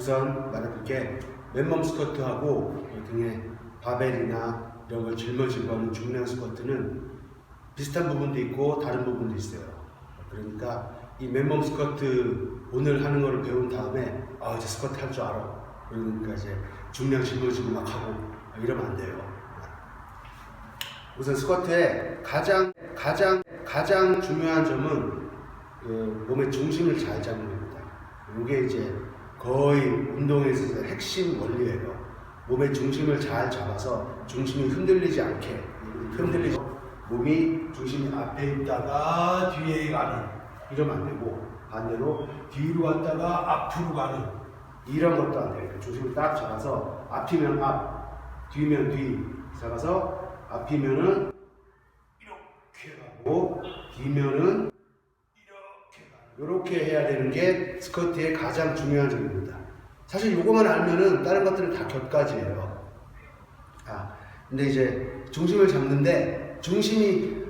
우선 말해볼게. 맨몸 스쿼트하고 등에 바벨이나 이런 걸 짊어지고 하는 중량 스쿼트는 비슷한 부분도 있고 다른 부분도 있어요. 그러니까 이 맨몸 스쿼트 오늘 하는 거를 배운 다음에 이제 스쿼트 할 줄 알아. 그러니까 이제 중량 짊어지고 막 하고 이러면 안 돼요. 우선 스쿼트의 가장 중요한 점은 몸의 중심을 잘 잡는 겁니다. 이게 이제 거의 운동에 있어서 핵심 원리예요. 몸의 중심을 잘 잡아서 중심이 흔들리지 않게 몸이 중심이 앞에 있다가 뒤에 가는 이러면 안 되고 반대로 뒤로 갔다가 앞으로 가는 이런 것도 안 돼요. 중심을 딱 잡아서 앞이면 앞, 뒤면 뒤 잡아서 앞이면은 이렇게 가고 뒤면은 이렇게 해야 되는 게 스쿼트의 가장 중요한 점입니다. 사실 이거만 알면은 다른 것들은 다 곁가지예요. 근데 이제 중심을 잡는데 중심이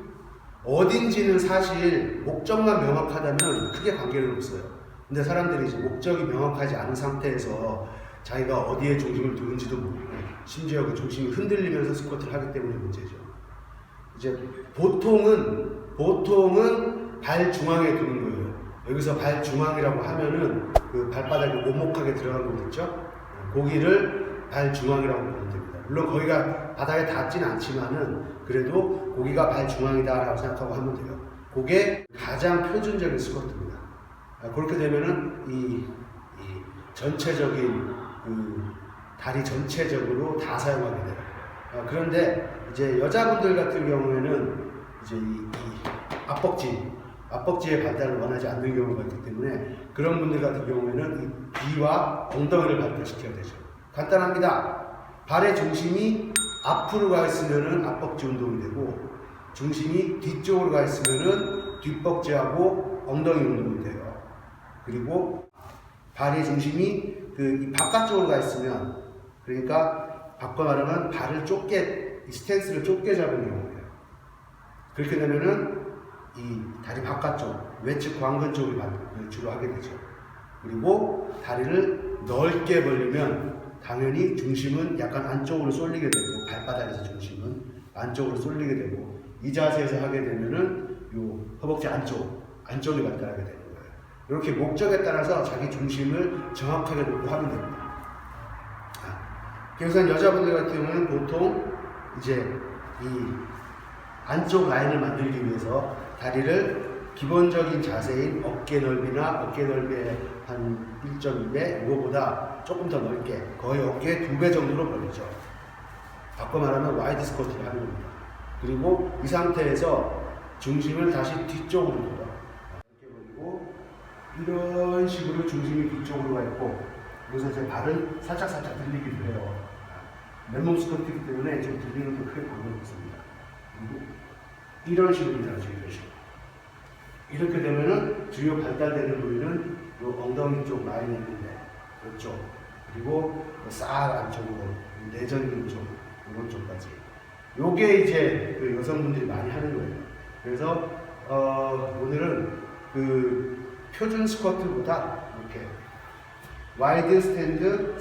어딘지는 사실 목적만 명확하다면 크게 관계는 없어요. 근데 사람들이 이제 목적이 명확하지 않은 상태에서 자기가 어디에 중심을 두는지도 모르고 심지어 그 중심이 흔들리면서 스쿼트를 하기 때문에 문제죠. 이제 보통은 발 중앙에 두는 거예요. 여기서 발 중앙이라고 하면은 그 발바닥이 오목하게 들어간 곳 있죠? 거기를 발 중앙이라고 보면 됩니다. 물론 거기가 바닥에 닿지는 않지만은 그래도 거기가 발 중앙이다라고 생각하고 하면 돼요. 그게 가장 표준적인 스쿼트입니다. 그렇게 되면은 이 전체적인 다리 전체적으로 다 사용하게 돼요. 그런데 이제 여자분들 같은 경우에는 이제 이 앞벅지의 발달을 원하지 않는 경우가 있기 때문에 그런 분들 같은 경우에는 이 뒤와 엉덩이를 발달시켜야 되죠. 간단합니다. 발의 중심이 앞으로 가 있으면은 앞벅지 운동이 되고 중심이 뒤쪽으로 가 있으면은 뒷벅지하고 엉덩이 운동이 돼요. 그리고 발의 중심이 이 바깥쪽으로 가 있으면 그러니까 바꿔 말하면 발을 이 스탠스를 좁게 잡은 경우예요. 그렇게 되면은 이 다리 바깥쪽, 외측 광근 쪽을 주로 하게 되죠. 그리고 다리를 넓게 벌리면 당연히 중심은 약간 안쪽으로 쏠리게 되고 발바닥에서 중심은 안쪽으로 쏠리게 되고 이 자세에서 하게 되면은 요 허벅지 안쪽이 발달하게 되는 거예요. 이렇게 목적에 따라서 자기 중심을 정확하게 놓고 하면 됩니다. 그래서 여자분들 같은 경우는 보통 이제 이 안쪽 라인을 만들기 위해서 다리를 기본적인 자세인 어깨 넓이나 어깨 넓이의 한 1.2배 이거보다 조금 더 넓게 거의 어깨의 2배 정도로 벌리죠. 바꿔 말하면 와이드 스쿼트를 하는 겁니다. 그리고 이 상태에서 중심을 다시 뒤쪽으로 돌아 이렇게 벌리고 이런 식으로 중심이 뒤쪽으로 가 있고 그래서 제 발은 살짝 들리기도 해요. 맨몸 스쿼트이기 때문에 좀 들리는 게 크게 관계가 없습니다. 그리고 이런 식으로입니다. 이런 식으로. 이렇게 되면은 주요 발달되는 부위는 이 엉덩이 쪽 라인이 있는데 이쪽 그리고 싹 안쪽으로 내전 있는 쪽 이런 쪽까지. 요게 이제 그 여성분들이 많이 하는 거예요. 그래서 오늘은 그 표준 스쿼트보다 이렇게 와이드 스탠드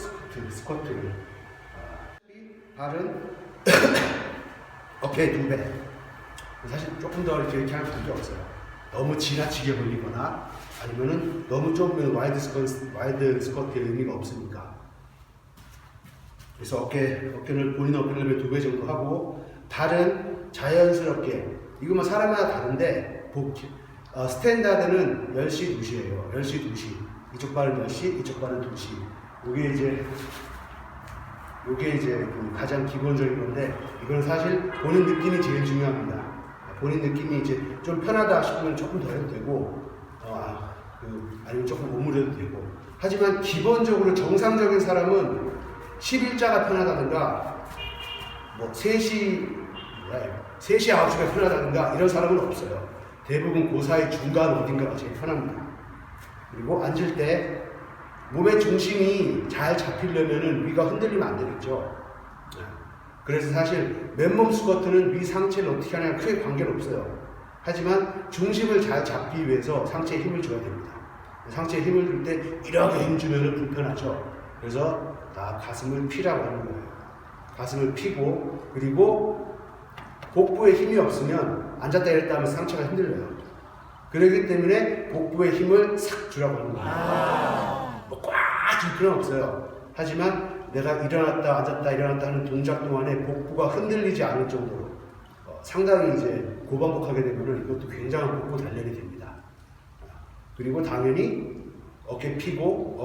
스쿼트를 발은 어깨 2배. 사실 조금 더 이렇게 하면 관계 없어요. 너무 지나치게 벌리거나 아니면은 너무 좁으면 와이드 스쿼트의 의미가 없으니까. 그래서 어깨를 본인 어깨를 2배 정도 하고 발은 자연스럽게 이거 사람마다 다른데 스탠다드는 10시 2시예요. 10시 2시. 이쪽 발은 10시, 이쪽 발은 2시. 요게 이제 가장 기본적인 건데 이건 사실 본인 느낌이 제일 중요합니다. 본인 느낌이 이제 좀 편하다 싶으면 조금 더 해도 되고 아니면 조금 오므려도 되고 하지만 기본적으로 정상적인 사람은 11자가 편하다든가 뭐 3시 9시가 편하다든가 이런 사람은 없어요. 대부분 그 사이 중간 어딘가가 제일 편합니다. 그리고 앉을 때 몸의 중심이 잘 잡히려면 위가 흔들리면 안 되겠죠. 그래서 사실 맨몸 스쿼트는 위 상체를 어떻게 하냐랑 크게 관계는 없어요. 하지만 중심을 잘 잡기 위해서 상체에 힘을 줘야 됩니다. 상체에 힘을 줄 때 이렇게 힘주면 불편하죠. 그래서 다 가슴을 피라고 하는 거예요. 가슴을 피고, 그리고 복부에 힘이 없으면 앉았다 일었다 하면 상체가 힘들어요. 그렇기 때문에 복부에 힘을 싹 주라고 하는 거예요. 뭐 꽉 줄 필요는 없어요. 하지만 내가 일어났다 앉았다 일어났다 하는 동작 동안에 복부가 흔들리지 않을 정도로 상당히 이제 고반복하게 되면 이것도 굉장한 복부 단련이 됩니다. 그리고 당연히 어깨 피고,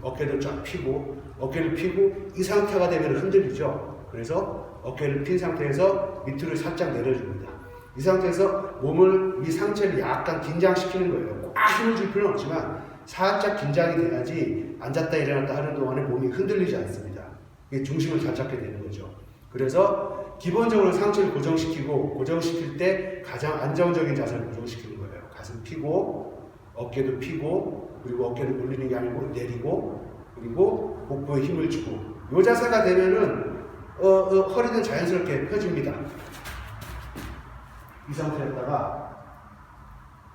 어깨를 쫙 피고, 어깨를 피고, 이 상태가 되면 흔들리죠. 그래서 어깨를 핀 상태에서 밑으로 살짝 내려줍니다. 이 상태에서 몸을, 이 상체를 약간 긴장시키는 거예요. 꽉 힘을 줄 필요는 없지만 살짝 긴장이 돼야지 앉았다 일어났다 하는 동안에 몸이 흔들리지 않습니다. 이게 중심을 잘 잡게 되는 거죠. 그래서 기본적으로 상체를 고정시키고, 고정시킬 때 가장 안정적인 자세를 고정시키는 거예요. 가슴 피고, 어깨도 피고, 그리고 어깨를 올리는 게 아니고 내리고, 그리고 복부에 힘을 주고, 이 자세가 되면은 허리는 자연스럽게 펴집니다. 이 상태였다가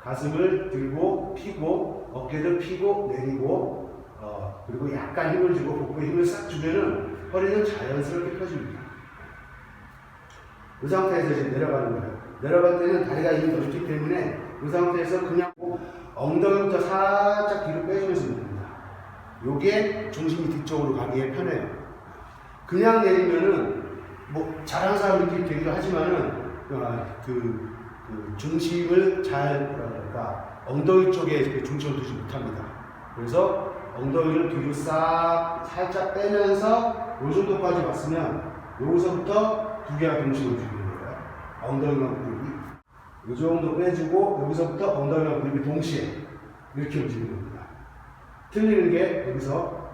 가슴을 들고 피고, 어깨도 피고 내리고, 그리고 약간 힘을 주고 복부에 힘을 싹 주면은 허리는 자연스럽게 펴집니다. 이 상태에서 이제 내려가는 거예요. 내려갈 때는 다리가 이미 넓기 때문에 이 상태에서 그냥 엉덩이부터 살짝 뒤로 빼주면서 내립니다. 요게 중심이 뒤쪽으로 가기에 편해요. 그냥 내리면은 뭐 잘하는 사람 이렇게 되기도 하지만은 그 중심을 잘 뭐라 그럴까 엉덩이 쪽에 중심을 두지 못합니다. 그래서 엉덩이를 뒤로 싹 살짝 빼면서 요 정도까지 왔으면 여기서부터 두 개가 동시에 움직이는 거예요. 엉덩이와 무릎이 이 정도 빼주고 여기서부터 엉덩이와 무릎이 동시에 이렇게 움직이는 겁니다. 틀리는 게 여기서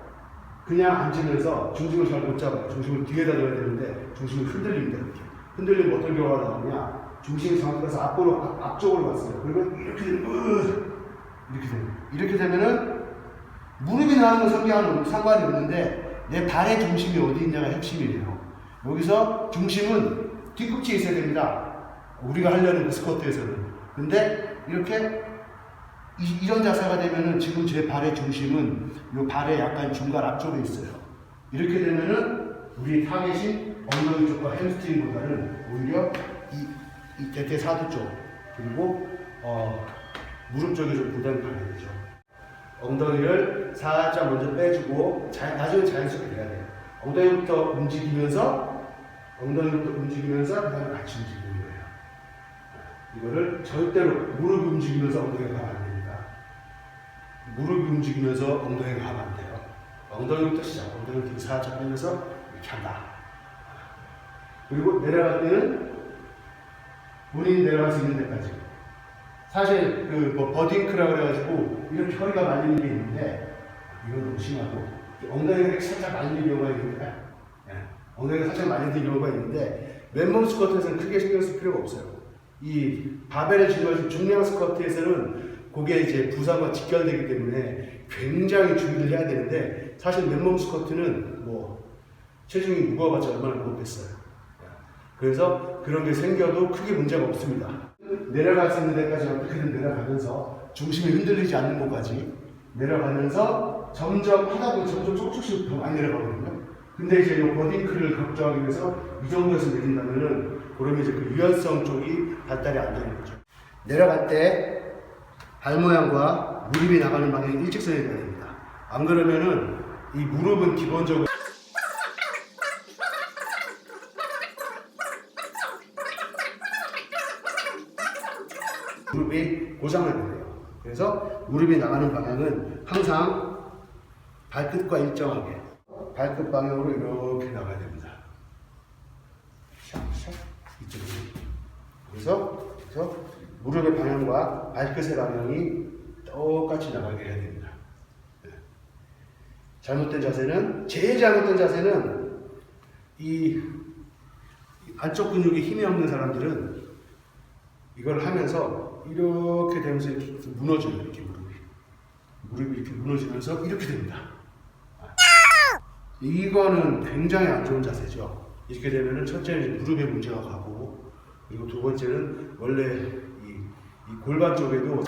그냥 앉으면서 중심을 잘 못 잡아요. 중심을 뒤에다 둬야 되는데 중심이 흔들립니다. 이렇게 흔들리면 어떤 경우가 나오냐, 중심이 정확해서 앞쪽으로 갔어요. 그러면 이렇게 되면 이렇게 되면은 무릎이 나오는 건 상관이 없는데 내 발의 중심이 어디 있냐가 핵심이에요. 여기서 중심은 뒤꿈치에 있어야 됩니다. 우리가 하려는 그 스쿼트에서는. 근데 이렇게 이런 자세가 되면은 지금 제 발의 중심은 이 발의 약간 중간 앞쪽에 있어요. 이렇게 되면은 우리 타겟인 엉덩이 쪽과 햄스트링보다는 오히려 이 대퇴사두 쪽 그리고 무릎 쪽에 좀 부담이 가게 되죠. 엉덩이를 살짝 먼저 빼주고 나중에 자연스럽게 돼야 돼요. 엉덩이부터 움직이면서 그다음에 같이 움직이는 거예요. 이거를 절대로 무릎이 움직이면서 엉덩이가 가면 안 됩니다. 무릎이 움직이면서 엉덩이가 가면 안 돼요. 엉덩이부터 시작. 엉덩이를 뒤로 살짝 빼면서 이렇게 한다. 그리고 내려갈 때는 본인이 내려갈 수 있는 데까지. 사실 버딩크라고 그래가지고 이렇게 허리가 말리는 게 있는데 이건 너무 심하고 엉덩이가 이렇게 살짝 말리는 경우가 있는데 엉덩이가 살짝 말리는 경우가 있는데 맨몸 스쿼트에서는 크게 신경 쓸 필요가 없어요. 이 바벨을 쥐고 중량 스쿼트에서는 그게 이제 부상과 직결되기 때문에 굉장히 주의를 해야 되는데 사실 맨몸 스쿼트는 뭐 체중이 무거워봤자 얼마나 무겁겠어요. 그래서 그런 게 생겨도 크게 문제가 없습니다. 내려갈 수 있는 데까지 어떻게든 내려가면서 중심이 흔들리지 않는 곳까지 내려가면서 점점 하다 보면 점점 조금씩 더 많이 내려가거든요. 근데 이제 이 버딩크를 걱정하기 위해서 이 정도에서 내린다면은 그러면 이제 그 유연성 쪽이 발달이 안 되는 거죠. 내려갈 때 발 모양과 무릎이 나가는 방향이 일직선이 돼야 됩니다. 안 그러면은 이 무릎은 기본적으로 무릎이 고장나게 돼요. 그래서 무릎이 나가는 방향은 항상 발끝과 일정하게 발끝 방향으로 이렇게 나가야 됩니다. 샥샥 이쪽으로. 그래서 무릎의 방향과 발끝의 방향이 똑같이 나가게 해야 됩니다. 잘못된 자세는, 제일 잘못된 자세는 이 안쪽 근육에 힘이 없는 사람들은 이걸 하면서 이렇게 되면서 이렇게 무너져요. 이렇게 무릎이 이렇게 무너지면서 이렇게 됩니다. 이거는 굉장히 안 좋은 자세죠. 이렇게 되면은 첫째는 무릎에 문제가 가고, 그리고 두 번째는 원래 이 골반 쪽에도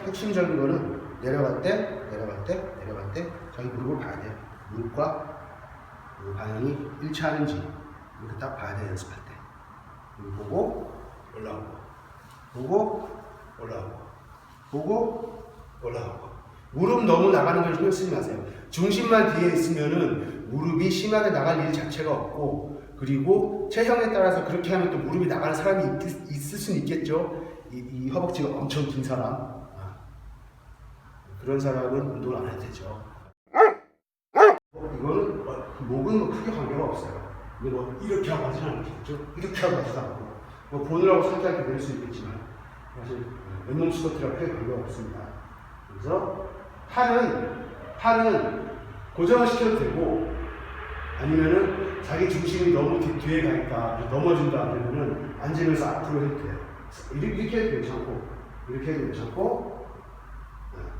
핵심적인 거는 내려갈 때 자기 무릎을 봐야 돼요. 무릎과 방향이 일치하는지 이렇게 딱 봐야 돼요. 연습할 때. 보고 올라오고 보고 올라오고 보고 올라오고. 무릎 너무 나가는 걸 신경 쓰지 마세요. 중심만 뒤에 있으면은 무릎이 심하게 나갈 일 자체가 없고, 그리고 체형에 따라서 그렇게 하면 또 무릎이 나가는 사람이 있을 수는 있겠죠. 이 허벅지가 엄청 긴 사람, 그런 사람은 운동을 안 해도 되죠. 이거는 목은 뭐 크게 관계가 없어요. 근데 뭐 이렇게 하고 하지는 않겠죠. 이렇게 하고 하지도 않고, 뭐 보느라고 상쾌하게 될 수 있겠지만 사실 맨몸 스쿼트랑 크게 관계가 없습니다. 그래서 팔은 고정을 시켜도 되고, 아니면은 자기 중심이 너무 뒤에 가니까 넘어진다 그러면은 앉으면서 앞으로 해도 돼요. 이렇게 해도 괜찮고, 이렇게 해도 괜찮고,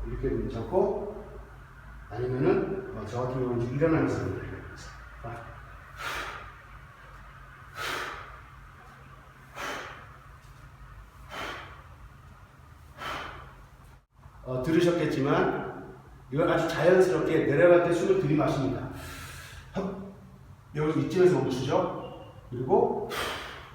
이렇게 해도 괜찮고, 아니면은 저 같은 경우는 일어나면서 해도 돼요. 들으셨겠지만 이건 아주 자연스럽게 내려갈 때 숨을 들이마십니다. 여기 이쯤에서 멈추죠. 그리고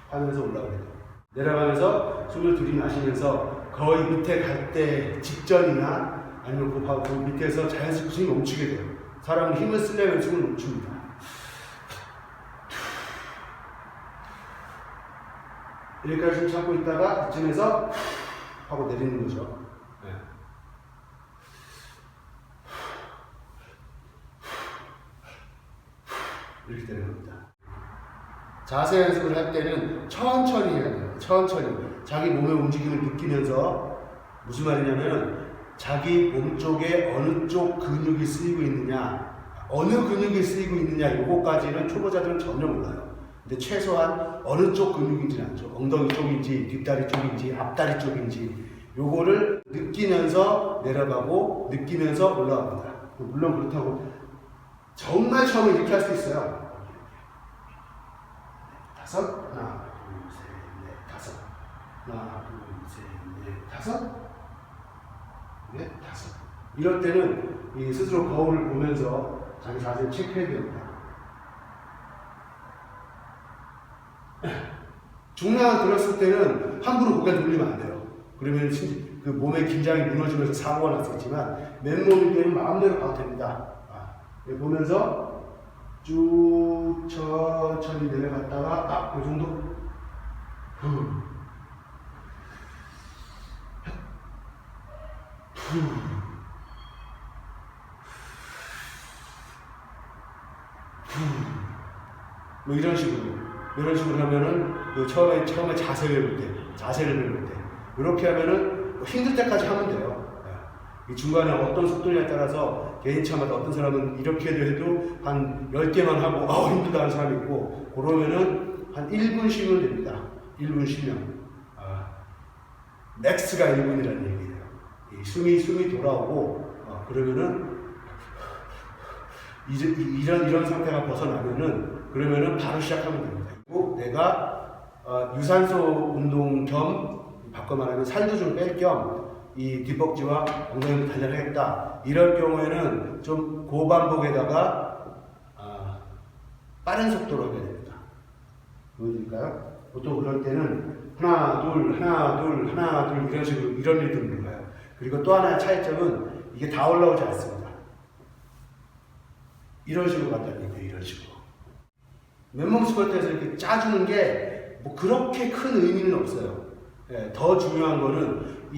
하면서 올라오게 돼요. 내려가면서 숨을 들이마시면서 거의 밑에 갈 때 직전이나 아니면 그 밑에서 자연스럽게 숨이 멈추게 돼요. 사람은 힘을 쓰려면 숨을 멈춥니다. 여기까지 숨 참고 있다가 이쯤에서 하고 내리는 거죠. 이렇게 되는 겁니다. 자세 연습을 할 때는 천천히 해야 돼요. 천천히. 자기 몸의 움직임을 느끼면서, 무슨 말이냐면 자기 몸 쪽에 어느 쪽 근육이 쓰이고 있느냐, 어느 근육이 쓰이고 있느냐, 요거까지는 초보자들은 전혀 몰라요. 근데 최소한 어느 쪽 근육인지는 알죠. 엉덩이 쪽인지, 뒷다리 쪽인지, 앞다리 쪽인지, 요거를 느끼면서 내려가고 느끼면서 올라갑니다. 물론 그렇다고 정말 처음에 이렇게 할 수 있어요. 다섯, 하나, 둘, 셋, 넷, 다섯. 하나, 둘, 셋, 넷, 다섯. 넷, 다섯. 이럴 때는 이 스스로 거울을 보면서 자기 자세를 체크해야 됩니다. 중량을 들었을 때는 함부로 고개 돌리면 안 돼요. 그러면 그 몸의 긴장이 무너지면서 사고가 날 수 있지만, 맨몸일 때는 마음대로 가도 됩니다. 보면서 쭉 천천히 내려갔다가 이 정도. 뭐 이런 식으로 하면은 처음에 자세를 배울 때 이렇게 하면은 힘들 때까지 하면 돼요. 이 중간에 어떤 속도냐에 따라서 개인차마다 어떤 사람은 이렇게도 해도 한 10개만 하고 힘들다 하는 사람이 있고, 그러면은 한 1분 쉬면 됩니다. 1분 쉬면. 맥스가 1분이라는 얘기예요. 이 숨이 돌아오고, 그러면은 이런 상태가 벗어나면은, 그러면은 바로 시작하면 됩니다. 그리고 내가 유산소 운동 겸, 바꿔 말하면 살도 좀 뺄 겸 이 뒷벅지와 엉덩이를 단련하겠다, 이럴 경우에는 좀 고반복에다가 빠른 속도로 하게 됩니다. 보여드릴까요? 보통 그럴 때는 하나 둘 이런 식으로, 이런 리듬으로 가요. 그리고 또 하나의 차이점은 이게 다 올라오지 않습니다. 이런 식으로 간다는 얘기예요. 이런 식으로. 맨몸 스쿼트에서 이렇게 짜주는 게 뭐 그렇게 큰 의미는 없어요. 더 중요한 거는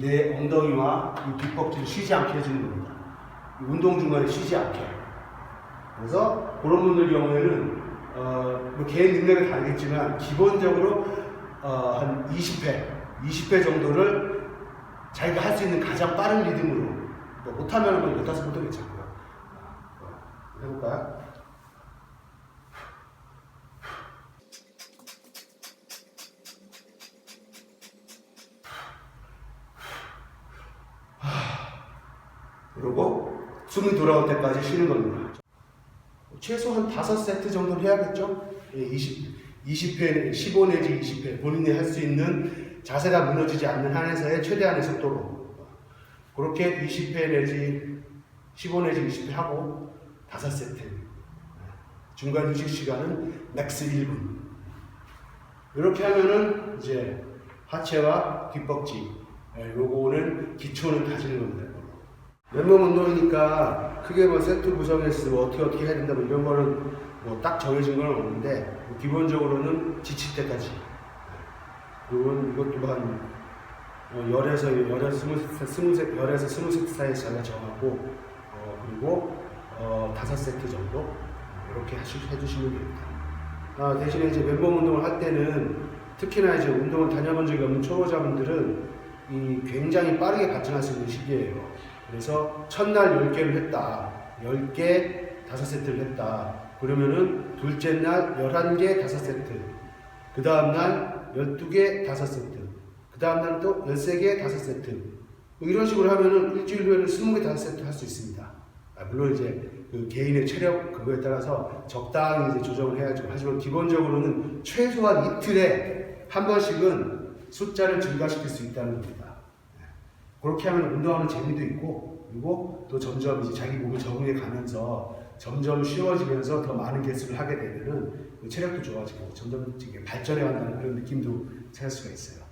내 엉덩이와 이 뒷벅지를 쉬지 않게 해주는 겁니다. 운동 중간에 쉬지 않게. 그래서 그런 분들 경우에는 뭐 개인 능력이 다르겠지만 기본적으로 한 20회 정도를 자기가 할 수 있는 가장 빠른 리듬으로, 뭐 못하면 뭐 15번도 괜찮고요. 해볼까요? 그리고 숨이 돌아올 때까지 쉬는 겁니다. 최소 한 5세트 정도는 해야겠죠? 20회, 15 내지 20회, 본인이 할 수 있는 자세가 무너지지 않는 한에서의 최대한의 속도로. 그렇게 20회 내지 15 내지 20회 하고 5세트. 중간 휴식 시간은 맥스 1분. 이렇게 하면은 이제 하체와 뒷벅지, 요거는 기초는 다지는 겁니다. 맨몸 운동이니까 크게 뭐 세트 구성에서 뭐 어떻게 해야 된다 뭐 이런 거는 뭐 딱 정해진 건 없는데 기본적으로는 지칠 때까지. 그리고 이것도 한 10에서 20세트 사이에 정하고 그리고 5세트 정도 이렇게 해주시면 됩니다. 대신에 이제 맨몸 운동을 할 때는 특히나 이제 운동을 다녀본 적이 없는 초보자분들은 굉장히 빠르게 발전할 수 있는 시기예요. 그래서 첫날 10개를 했다. 10개 5세트를 했다. 그러면은 둘째 날 11개 5세트. 그 다음날 12개 5세트. 그 다음날 또 13개 5세트. 이런 식으로 하면은 일주일 후에는 20개 5세트 할 수 있습니다. 물론 이제 그 개인의 체력 그거에 따라서 적당히 이제 조정을 해야죠. 하지만 기본적으로는 최소한 이틀에 한 번씩은 숫자를 증가시킬 수 있다는 겁니다. 그렇게 하면 운동하는 재미도 있고, 그리고 또 점점 이제 자기 몸에 적응해 가면서 점점 쉬워지면서 더 많은 개수를 하게 되면은 체력도 좋아지고 점점 발전해 간다는 그런 느낌도 찾을 수가 있어요.